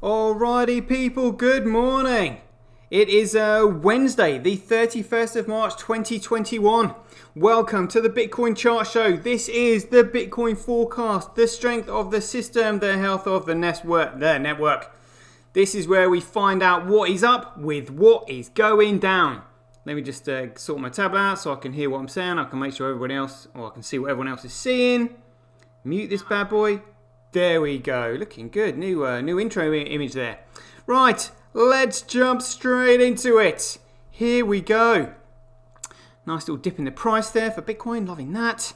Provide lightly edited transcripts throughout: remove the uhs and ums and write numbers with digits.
Alrighty people, good morning. It is Wednesday, the 31st of March 2021. Welcome to the Bitcoin Chart Show. This is the Bitcoin forecast, the strength of the system, the health of the network. This is where we find out what is up with what is going down. Let me just sort my tab out so I can hear what I'm saying. I can make sure everybody else, or I can see what everyone else is seeing. Mute this bad boy. There we go. Looking good. New intro image there. Right, let's jump straight into it. Here we go. Nice little dip in the price there for Bitcoin. Loving that.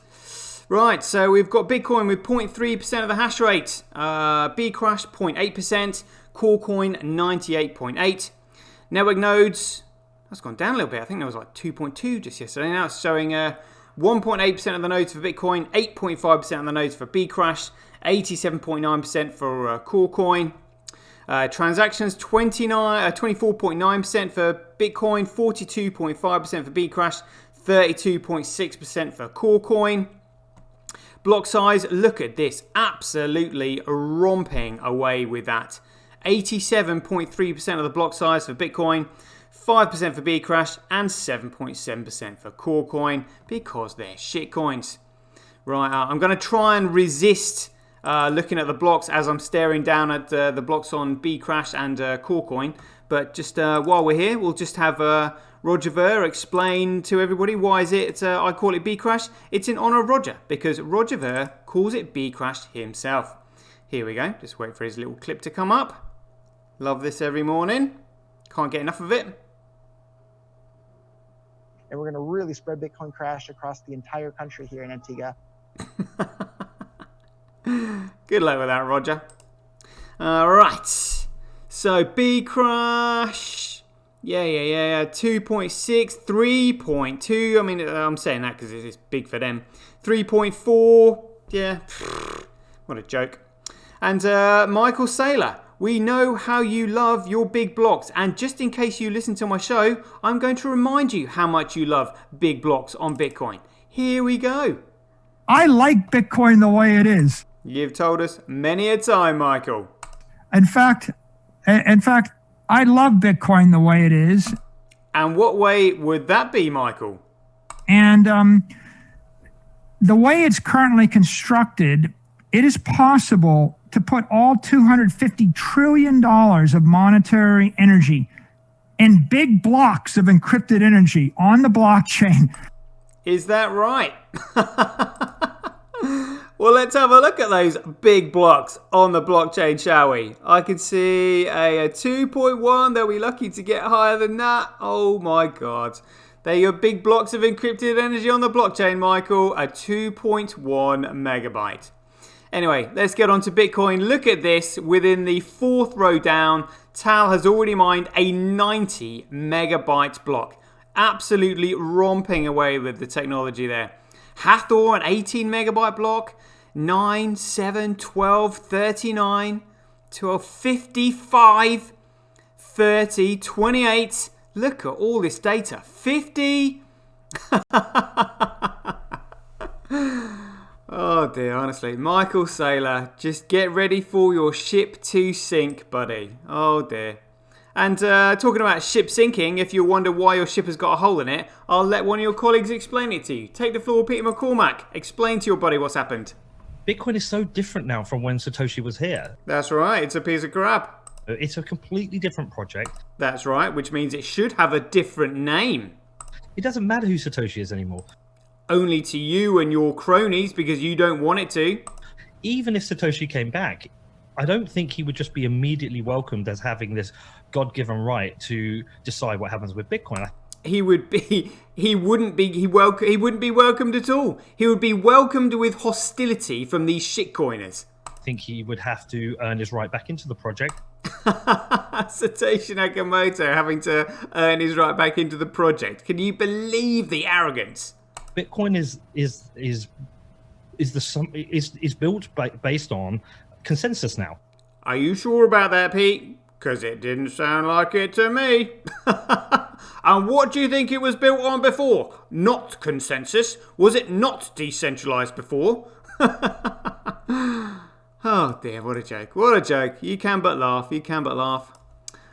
Right, so we've got Bitcoin with 0.3% of the hash rate. Bcrash 0.8%. Corecoin 98.8. Network nodes, that's gone down a little bit. I think there was like 2.2 just yesterday. Now it's showing 1.8% of the nodes for Bitcoin, 8.5% of the nodes for Bcrash, 87.9% for Corecoin. Transactions 24.9% for Bitcoin, 42.5% for Bcrash, 32.6% for Corecoin. Block size, look at this, absolutely romping away with that. 87.3% of the block size for Bitcoin, 5% for Bcrash, and 7.7% for Corecoin because they're shitcoins. Right, I'm going to try and resist looking at the blocks as I'm staring down at the blocks on Bcrash and Corecoin. But just while we're here, we'll just have Roger Ver explain to everybody why is it I call it Bcrash. It's in honor of Roger because Roger Ver calls it Bcrash himself. Here we go. Just wait for his little clip to come up. Love this every morning. Can't get enough of it. And we're going to really spread Bitcoin Crash across the entire country here in Antigua. Good luck with that, Roger. Right. So, Bcrash. Yeah. 2.6, 3.2. I mean, I'm saying that because it's big for them. 3.4. Yeah. What a joke. And Michael Saylor. We know how you love your big blocks, and just in case you listen to my show, I'm going to remind you how much you love big blocks on Bitcoin. Here we go. I like Bitcoin the way it is. You've told us many a time, Michael. In fact, I love Bitcoin the way it is. And what way would that be, Michael? And the way it's currently constructed, it is possible to put all $250 trillion of monetary energy in big blocks of encrypted energy on the blockchain. Is that right? Well, let's have a look at those big blocks on the blockchain, shall we? I can see a 2.1. They'll be lucky to get higher than that. Oh my God. They're your big blocks of encrypted energy on the blockchain, Michael. A 2.1 megabyte. Anyway, let's get on to Bitcoin. Look at this. Within the fourth row down, Tal has already mined a 90 megabyte block. Absolutely romping away with the technology there. Hathor, an 18 megabyte block. 9, 7, 12, 39, 12, 55, 30, 28. Look at all this data. 50. Oh dear, honestly. Michael Saylor, just get ready for your ship to sink, buddy. Oh dear. And talking about ship sinking, if you wonder why your ship has got a hole in it, I'll let one of your colleagues explain it to you. Take the floor, Peter McCormack. Explain to your buddy what's happened. Bitcoin is so different now from when Satoshi was here. That's right, it's a piece of crap. It's a completely different project. That's right, which means it should have a different name. It doesn't matter who Satoshi is anymore. Only to you and your cronies because you don't want it to. Even if Satoshi came back, I don't think he would just be immediately welcomed as having this God-given right to decide what happens with Bitcoin. He wouldn't be welcomed at all. He would be welcomed with hostility from these shitcoiners. I think he would have to earn his right back into the project. Satoshi Nakamoto having to earn his right back into the project. Can you believe the arrogance? Bitcoin is built based on consensus now. Are you sure about that, Pete? Because it didn't sound like it to me. And what do you think it was built on before? Not consensus. Was it not decentralized before? Oh dear, what a joke. What a joke. You can but laugh. You can but laugh.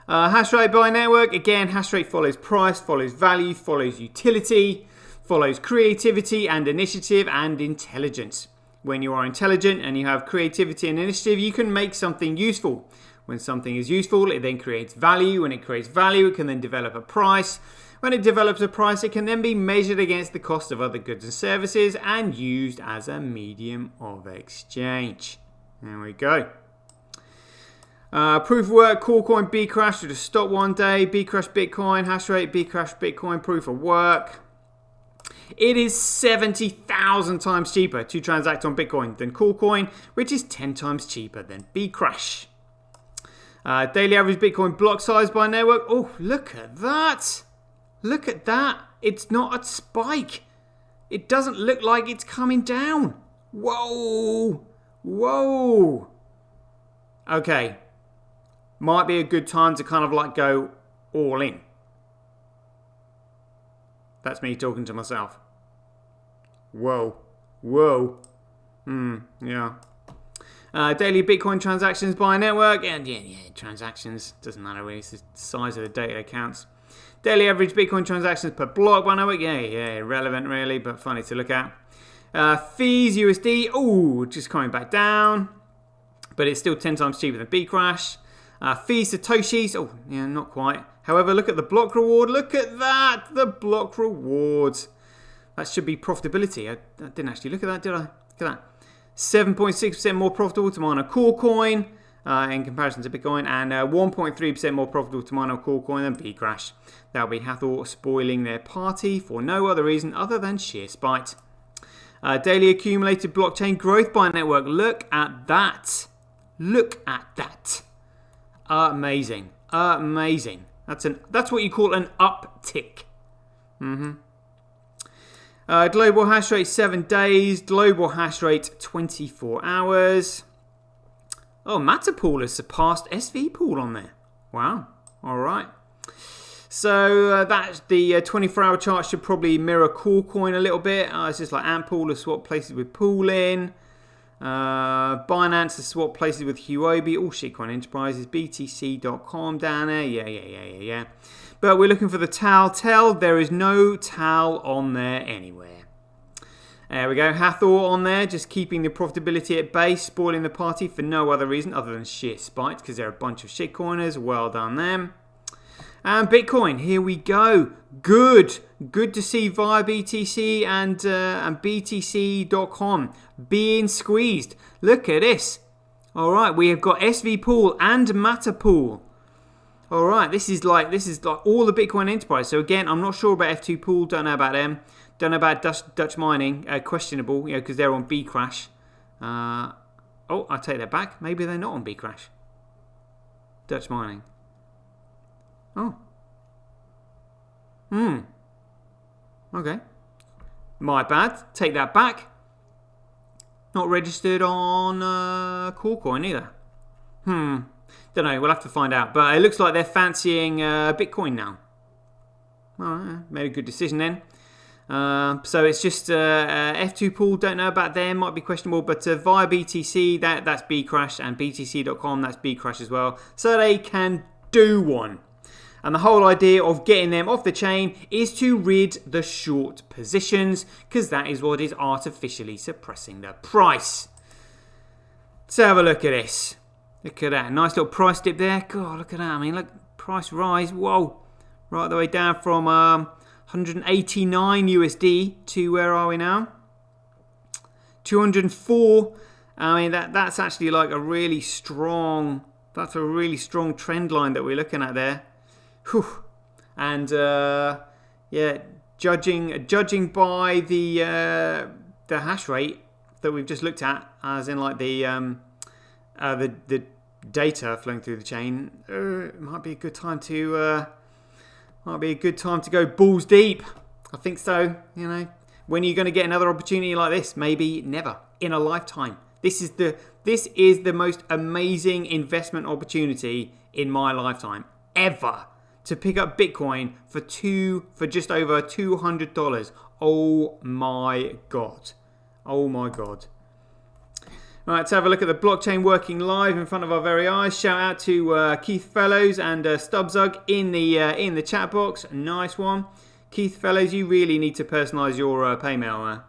Hash rate by network. Again, hash rate follows price, follows value, follows utility, follows creativity and initiative and intelligence. When you are intelligent and you have creativity and initiative, you can make something useful. When something is useful, it then creates value. When it creates value, it can then develop a price. When it develops a price, it can then be measured against the cost of other goods and services and used as a medium of exchange. There we go. Proof of work, Coolcoin, Bcrash, to just stop one day, Bcrash Bitcoin, hash rate, Bcrash Bitcoin, proof of work. It is 70,000 times cheaper to transact on Bitcoin than Coolcoin, which is 10 times cheaper than Bcrash. Daily average Bitcoin block size by network. Oh, look at that. Look at that. It's not a spike. It doesn't look like it's coming down. Whoa. Whoa. Okay. Might be a good time to kind of like go all in. That's me talking to myself. Whoa. Whoa. Yeah. Daily Bitcoin transactions by network. And yeah, transactions. Doesn't matter really. It's the size of the data that counts. Daily average Bitcoin transactions per block by network. Yeah, irrelevant really, but funny to look at. Fees USD. Oh, just coming back down. But it's still 10 times cheaper than Bcrash. Fees Satoshis. Oh, yeah, not quite. However, look at the block reward. Look at that. The block rewards. That should be profitability. I didn't actually look at that, did I? Look at that. 7.6% more profitable to mine a Coolcoin in comparison to Bitcoin, and 1.3% more profitable to mine a Coolcoin than Bcrash. That'll be Hathor spoiling their party for no other reason other than sheer spite. Daily accumulated blockchain growth by network. Look at that. Look at that. Amazing. Amazing. That's what you call an uptick. Global hash rate 7 days. Global hash rate 24 hours. Oh, Matterpool has surpassed SV Pool on there. Wow. All right. So that's the 24-hour chart should probably mirror Coolcoin a little bit. It's just like Antpool has swapped places with Pool in. Binance has swapped places with Huobi. All shitcoin enterprises. BTC.com down there. Yeah. But we're looking for the TAL. There is no TAL on there anywhere. There we go. Hathor on there, just keeping the profitability at base, spoiling the party for no other reason other than sheer spite, because they're a bunch of shitcoiners. Well done them. And Bitcoin, here we go. Good to see via BTC and BTC.com being squeezed. Look at this. All right, we have got SV Pool and Matterpool. All right, this is like all the Bitcoin enterprise. So again, I'm not sure about F2 Pool. Don't know about them. Don't know about Dutch mining. Questionable, because they're on Bcrash. Oh, I take that back. Maybe they're not on Bcrash. Dutch mining. Oh. Okay. My bad. Take that back. Not registered on Coolcoin either. Don't know. We'll have to find out. But it looks like they're fancying Bitcoin now. Alright, made a good decision then. So it's just F2 Pool. Don't know about them. Might be questionable. But via BTC, that's Bcrash, and BTC.com, that's Bcrash as well. So they can do one. And the whole idea of getting them off the chain is to rid the short positions, because that is what is artificially suppressing the price. Let's have a look at this. Look at that. Nice little price dip there. God, look at that. I mean, look, price rise. Whoa. Right the way down from 189 USD to where are we now? 204. I mean, that's actually like a really strong, that's a really strong trend line that we're looking at there. Whew. And yeah, judging by the hash rate that we've just looked at, as in like the data flowing through the chain, it might be a good time to go balls deep. I think so. When are you going to get another opportunity like this? Maybe never in a lifetime. This is the most amazing investment opportunity in my lifetime ever. To pick up Bitcoin for just over $200. Oh my god. Oh my god. All right, let's have a look at the blockchain working live in front of our very eyes. Shout out to Keith Fellows and Stubbzug in the chat box. Nice one. Keith Fellows, you really need to personalise your paymail.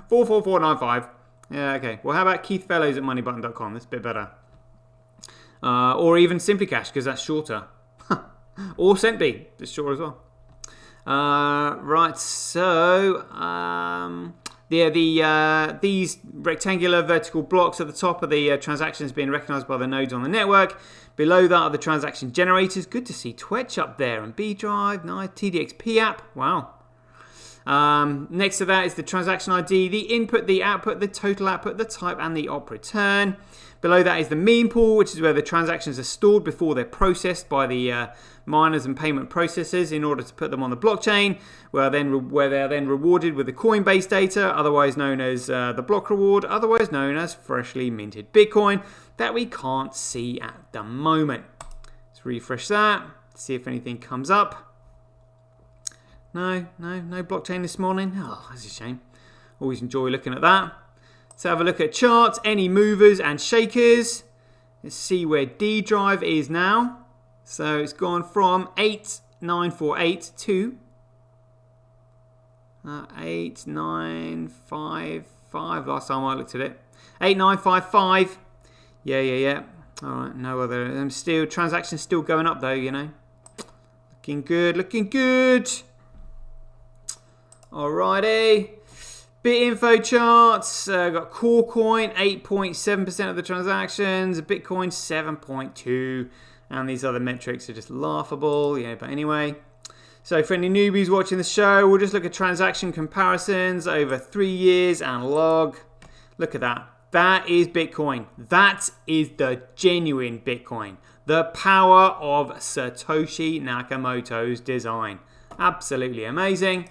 44495. Yeah, okay. Well, how about Keith Fellows at moneybutton.com? That's a bit better. Or even Simply Cash, because that's shorter. Or Centbee, that's short as well. Right, so these rectangular vertical blocks at the top of the transactions being recognised by the nodes on the network. Below that are the transaction generators. Good to see Twetch up there and B-Drive, nice. TDXP app, wow. Next to that is the transaction ID, the input, the output, the total output, the type, and the op return. Below that is the meme pool, which is where the transactions are stored before they're processed by the miners and payment processors in order to put them on the blockchain, where they're then rewarded with the Coinbase data, otherwise known as the block reward, otherwise known as freshly minted Bitcoin, that we can't see at the moment. Let's refresh that, see if anything comes up. No blockchain this morning. Oh, that's a shame. Always enjoy looking at that. Let's have a look at charts, any movers and shakers. Let's see where D drive is now. So it's gone from 8948 to 8955. Last time I looked at it, 8955. Yeah. All right, no other. Still transactions still going up though. Looking good. Alrighty. BitInfo charts, got Corecoin, 8.7% of the transactions, Bitcoin 7.2%, and these other metrics are just laughable, but anyway. So for any newbies watching the show, we'll just look at transaction comparisons over 3 years and log. Look at that. That is Bitcoin. That is the genuine Bitcoin. The power of Satoshi Nakamoto's design. Absolutely amazing.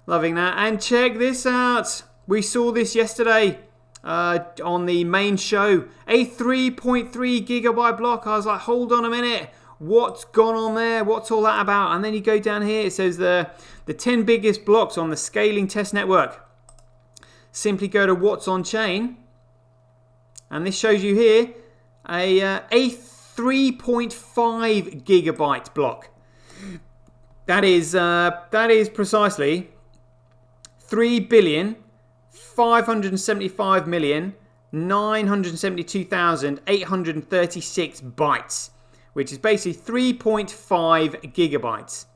Loving that. And check this out. We saw this yesterday on the main show. A 3.3 gigabyte block. I was like, hold on a minute. What's gone on there? What's all that about? And then you go down here. It says the 10 biggest blocks on the scaling test network. Simply go to what's on chain. And this shows you here a 3.5 gigabyte block. That is precisely 3,575,972,836 bytes, which is basically 3.5 gigabytes.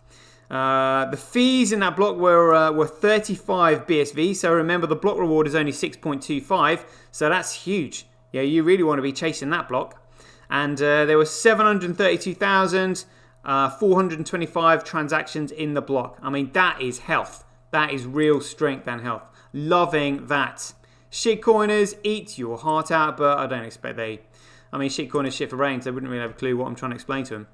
The fees in that block were 35 BSV, so remember the block reward is only 6.25, so that's huge. Yeah, you really want to be chasing that block. And there were 732,425 transactions in the block. I mean, that is health. That is real strength and health. Loving that. Shitcoiners, eat your heart out, but I don't expect shitcoiners shit for brains. They wouldn't really have a clue what I'm trying to explain to them.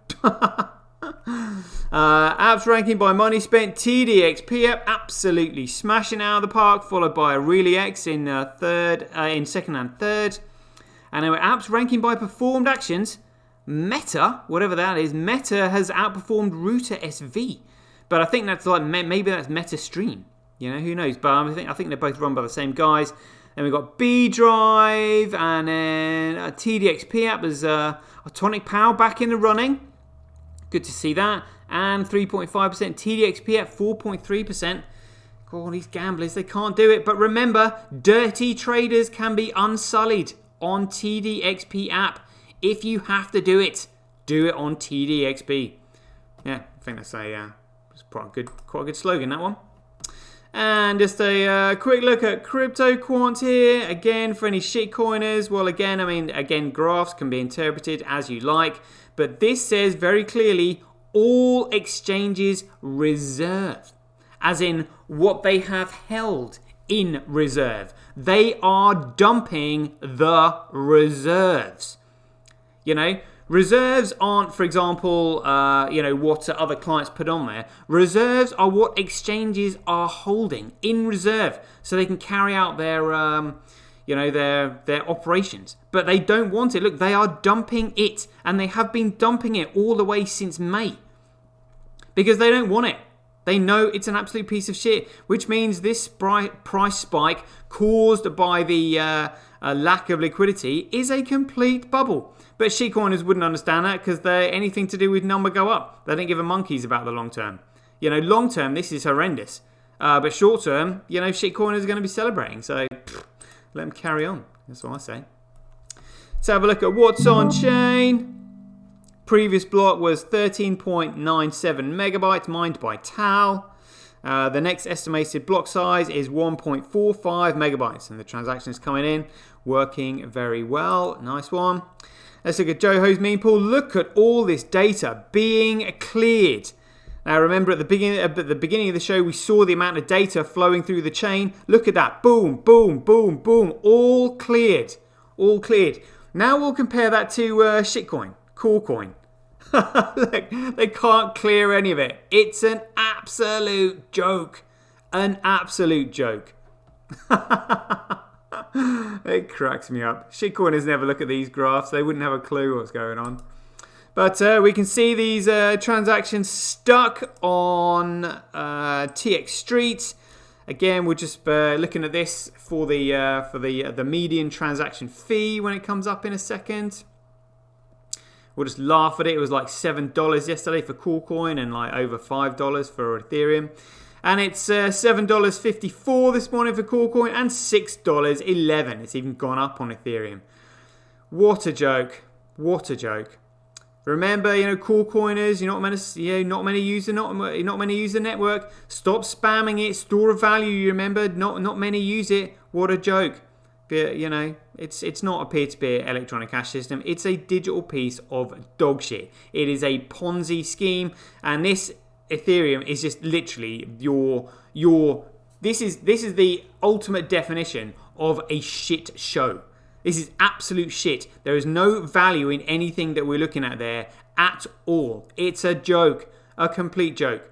Apps ranking by money spent. TDXP app absolutely smashing out of the park, followed by ReallyX in second and third. And our apps ranking by performed actions. Meta, whatever that is, Meta has outperformed Router SV. But I think that's like, maybe that's MetaStream. Who knows? But I think they're both run by the same guys. Then we've got B-Drive, and then TDXP app as Atonic Power back in the running. Good to see that. And 3.5%. TDXP at 4.3%. God, these gamblers, they can't do it. But remember, dirty traders can be unsullied on TDXP app. If you have to do it on TDXP. Yeah, I think that's quite a good slogan, that one. And just a quick look at crypto quant here. Again, for any shitcoiners, well, again, graphs can be interpreted as you like. But this says very clearly, all exchanges reserve. As in, what they have held in reserve. They are dumping the reserves. Reserves aren't, for example, what other clients put on there. Reserves are what exchanges are holding in reserve so they can carry out their operations. But they don't want it. Look, they are dumping it, and they have been dumping it all the way since May because they don't want it. They know it's an absolute piece of shit, which means this price spike caused by the a lack of liquidity is a complete bubble. But shitcoiners wouldn't understand that because they're anything to do with number go up. They don't give a monkeys about the long term. You know, long term, this is horrendous. But short term, you know, shitcoiners are going to be celebrating. So let them carry on. That's what I say. Let's have a look at what's on chain. Previous block was 13.97 megabytes mined by Tal. The next estimated block size is 1.45 megabytes, and the transaction is coming in, working very well. Nice one. Let's look at Joho's meme pool. Look at all this data being cleared. Now remember at the beginning of the show we saw the amount of data flowing through the chain. Look at that. Boom, boom, boom, boom. All cleared. All cleared. Now we'll compare that to shitcoin, Coolcoin. Look, they can't clear any of it. It's an absolute joke. An absolute joke. It cracks me up. Shitcoiners never look at these graphs. They wouldn't have a clue what's going on. But we can see these transactions stuck on TX Street. Again, we're just looking at this for the median transaction fee when it comes up in a second. We'll just laugh at it. It was like $7 yesterday for Coolcoin and like over $5 for Ethereum. And it's $7.54 this morning for Coolcoin and $6.11. It's even gone up on Ethereum. What a joke. What a joke. Remember, you know, Coolcoiners, you're not meant to, not many use the network. Stop spamming it. Store of value, you remember, not many use it. What a joke. But, you know, it's not a peer-to-peer electronic cash system. It's a digital piece of dog shit. It is a Ponzi scheme, and this Ethereum is just literally this is the ultimate definition of a shit show. This is absolute shit. There is no value in anything that we're looking at there at all. It's a joke, a complete joke.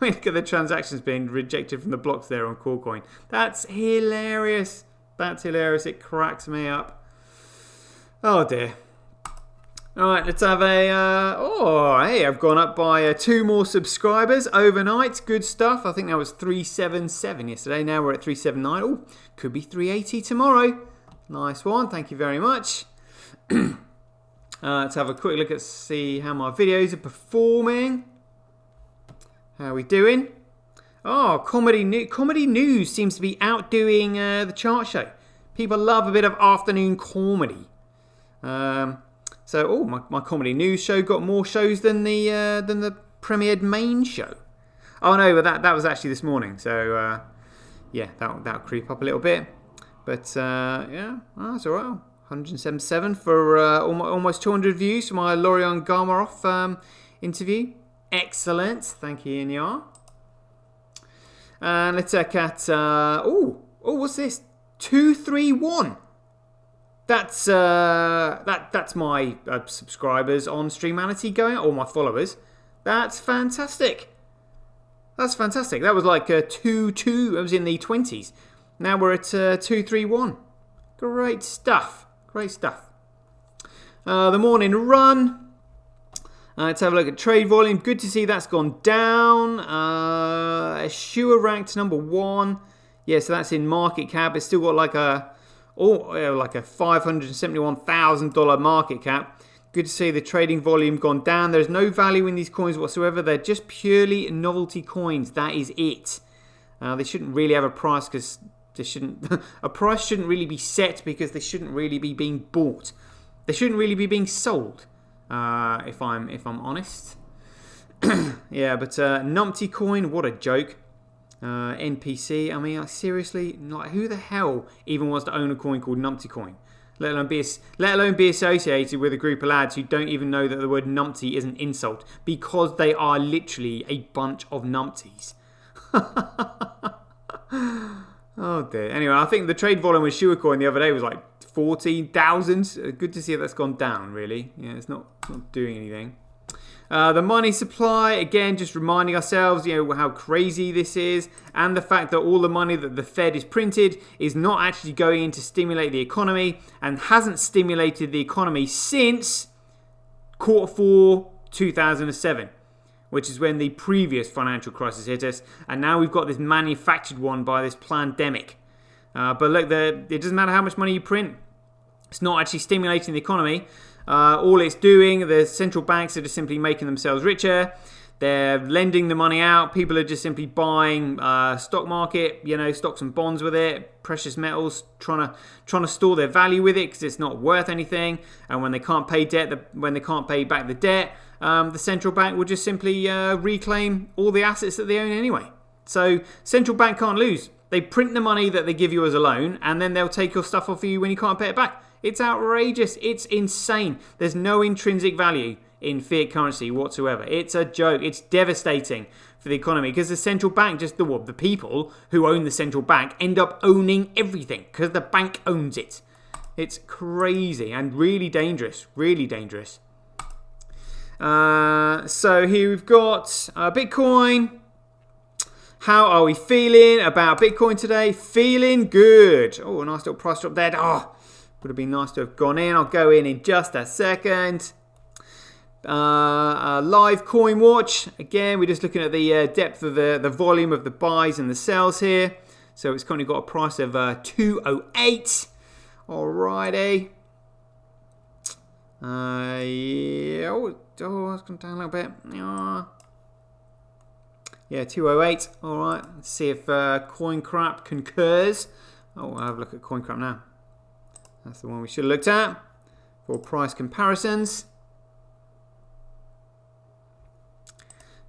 Look at the transactions being rejected from the blocks there on Coolcoin. That's hilarious. That's hilarious. It cracks me up. Oh dear. All right, let's have a... hey, I've gone up by 2 more subscribers overnight. Good stuff. I think that was 377 yesterday. Now we're at 379. Oh, could be 380 tomorrow. Nice one. Thank you very much. Let's have a quick look at see how my videos are performing. How are we doing? Oh, comedy news seems to be outdoing the chart show. People love a bit of afternoon comedy. So, my comedy news show got more shows than the premiered main show. Oh no, but that was actually this morning. So yeah, that'll creep up a little bit. But yeah, that's all right. 177 for almost 200 views for my Lorian Garmaroff interview. Excellent, thank you, Inyar. And let's look at what's this? 231. That's my subscribers on Streamanity going, or my followers. That's fantastic. That's fantastic. That was like 2-2. It was in the 20s. Now we're at 231. Great stuff. Great stuff. The morning run. Let's have a look at trade volume. Good to see that's gone down. Assure ranked number 1. Yeah, so that's in market cap. It's still got like a $571,000 market cap. Good to see the trading volume gone down. There's no value in these coins whatsoever. They're just purely novelty coins. That is it. They shouldn't really have a price because they shouldn't. A price shouldn't really be set because they shouldn't really be being bought. They shouldn't really be being sold. If I'm honest. Yeah, but Numpty coin, what a joke. NPC, I mean, seriously, like, who the hell even wants to own a coin called Numpty coin? Let alone be associated with a group of lads who don't even know that the word numpty is an insult because they are literally a bunch of numpties. Oh dear. Anyway, I think the trade volume with Shuacoin the other day was like 14,000. Good to see that's gone down, really. Yeah, it's not doing anything. The money supply, again, just reminding ourselves, how crazy this is, and the fact that all the money that the Fed is printed is not actually going in to stimulate the economy, and hasn't stimulated the economy since Q4 2007, which is when the previous financial crisis hit us, and now we've got this manufactured one by this pandemic. But look, it doesn't matter how much money you print. It's not actually stimulating the economy. All it's doing, the central banks are just simply making themselves richer. They're lending the money out. People are just simply buying stock market, stocks and bonds with it, precious metals, trying to store their value with it because it's not worth anything. And when they can't pay when they can't pay back the debt, the central bank will just simply reclaim all the assets that they own anyway. So central bank can't lose. They print the money that they give you as a loan, and then they'll take your stuff off of you when you can't pay it back. It's outrageous. It's insane. There's no intrinsic value in fiat currency whatsoever. It's a joke. It's devastating for the economy because the central bank, just the people who own the central bank, end up owning everything because the bank owns it. It's crazy and really dangerous. Really dangerous. So here we've got Bitcoin. How are we feeling about Bitcoin today? Feeling good. Oh, a nice little price drop there. Oh, would have been nice to have gone in. I'll go in just a second. Live coin watch. Again, we're just looking at the depth of the volume of the buys and the sells here. So it's currently got a price of 208. Alrighty. Yeah. Oh, it's gone down a little bit. Yeah, 208. Alright. Let's see if CoinCrap concurs. Oh, I'll have a look at CoinCrap now. That's the one we should have looked at for price comparisons.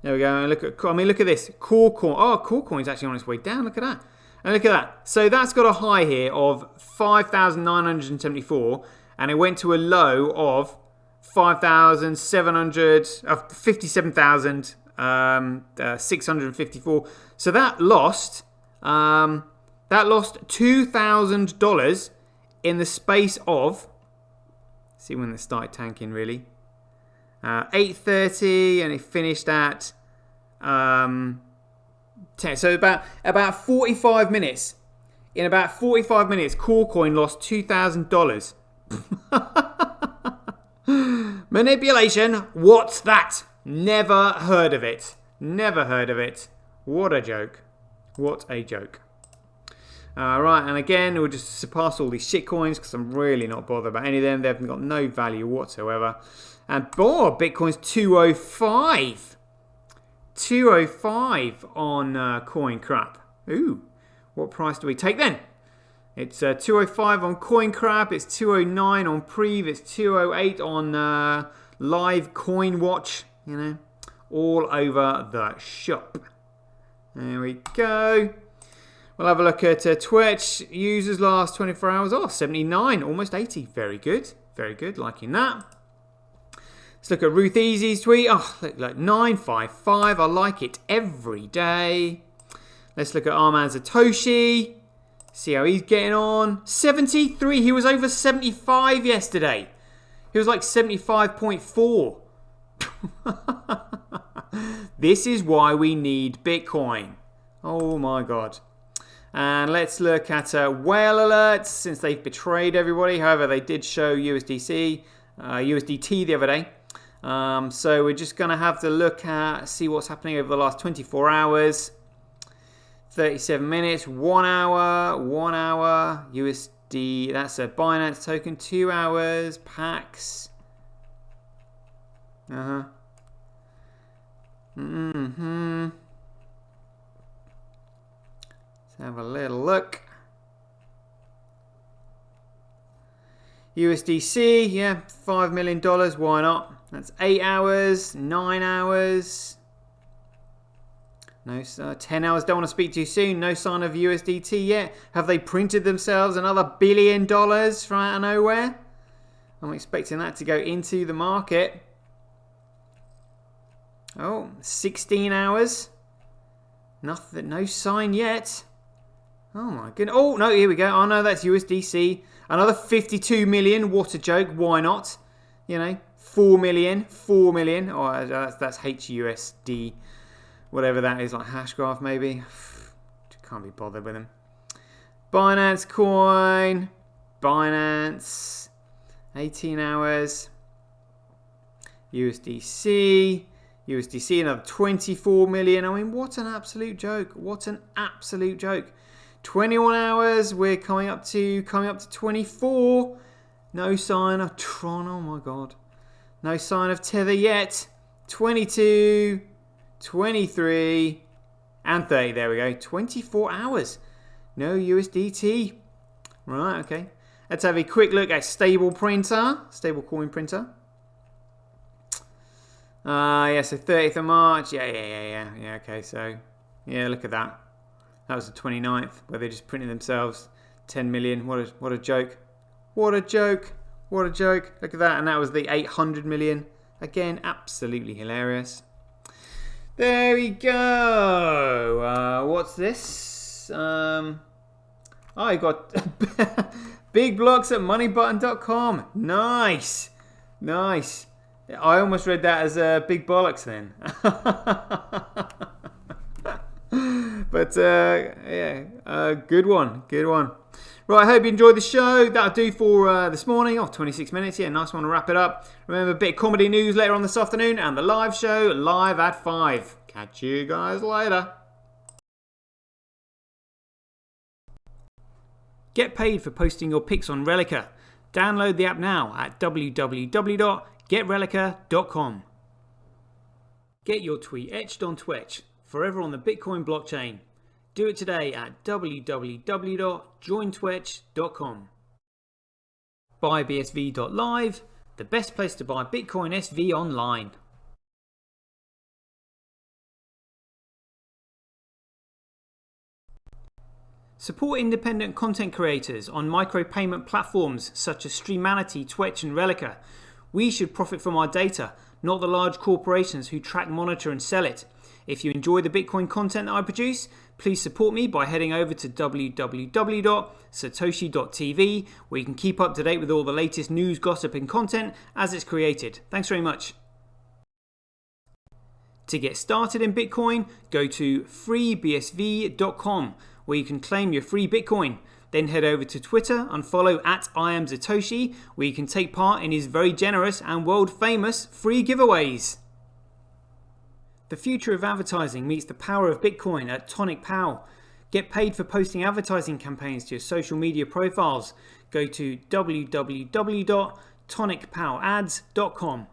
There we go. Look at this. Corecoin. Oh, Corecoin's actually on its way down. Look at that. And look at that. So that's got a high here of 5,974, and it went to a low of 57,654. So that lost $2,000 in the space of. See when they started tanking really. 8:30, and it finished at 10. So about 45 minutes. In about 45 minutes, Corecoin lost $2,000. Manipulation. What's that? Never heard of it. Never heard of it. What a joke. What a joke. Right, and again, we'll just surpass all these shitcoins because I'm really not bothered about any of them. They've got no value whatsoever. And Bitcoin's 205. 205 on CoinCrap. Ooh, what price do we take then? It's 205 on CoinCrap. It's 209 on Preve. It's 208 on Live Coin Watch. All over the shop. There we go. We'll have a look at Twitch users last 24 hours. Oh, 79, almost 80. Very good. Very good. Liking that. Let's look at Ruth Easy's tweet. Oh, look, 955. I like it every day. Let's look at Arman Satoshi. See how he's getting on. 73. He was over 75 yesterday. He was like 75.4. This is why we need Bitcoin. Oh my God. And let's look at whale alerts since they've betrayed everybody. However, they did show USDT the other day. So we're just going to have to look at, see what's happening over the last 24 hours. 37 minutes, 1 hour, USD, that's a Binance token, 2 hours, Pax. Let's have a little look. USDC, yeah, $5 million, why not? That's 8 hours, 9 hours. No, 10 hours, don't want to speak too soon. No sign of USDT yet. Have they printed themselves another $1 billion from out of nowhere? I'm expecting that to go into the market. Oh, 16 hours. Nothing, no sign yet. Oh my goodness. Oh, no, here we go. Oh no, that's USDC. Another 52 million. What a joke. Why not? 4 million. Oh, that's HUSD. Whatever that is, like Hashgraph maybe. Can't be bothered with them. Binance Coin. Binance. 18 hours. USDC. USDC, another 24 million. I mean, what an absolute joke. What an absolute joke. 21 hours. We're coming up to 24. No sign of Tron. Oh my god. No sign of Tether yet. 22, 23, and 30. There we go. 24 hours. No USDT. Right, okay. Let's have a quick look at stable coin printer. Yeah, so 30th of March. Yeah, okay, so, yeah, look at that. That was the 29th, where they just printed themselves 10 million. What a joke. What a joke. What a joke. Look at that. And that was the 800 million. Again, absolutely hilarious. There we go. What's this? I got big blocks at moneybutton.com. Nice. Nice. I almost read that as big bollocks then. But yeah, good one. Good one. Right, I hope you enjoyed the show. That'll do for this morning. 26 minutes. Yeah, nice one to wrap it up. Remember, a bit of comedy news later on this afternoon and the live show live at 5. Catch you guys later. Get paid for posting your pics on Relica. Download the app now at www.getrelica.com. Get your tweet etched on Twitch, forever on the Bitcoin blockchain. Do it today at www.jointwitch.com. BuyBSV.live, the best place to buy Bitcoin SV online. Support independent content creators on micropayment platforms such as Streamanity, Twitch and Relica. We should profit from our data, not the large corporations who track, monitor and sell it. If you enjoy the Bitcoin content that I produce, please support me by heading over to www.satoshi.tv, where you can keep up to date with all the latest news, gossip and content as it's created. Thanks very much. To get started in Bitcoin, go to freebsv.com, where you can claim your free Bitcoin. Then head over to Twitter and follow @IamSatoshi, where you can take part in his very generous and world famous free giveaways. The future of advertising meets the power of Bitcoin at Tonic Pow. Get paid for posting advertising campaigns to your social media profiles. Go to www.tonicpowads.com.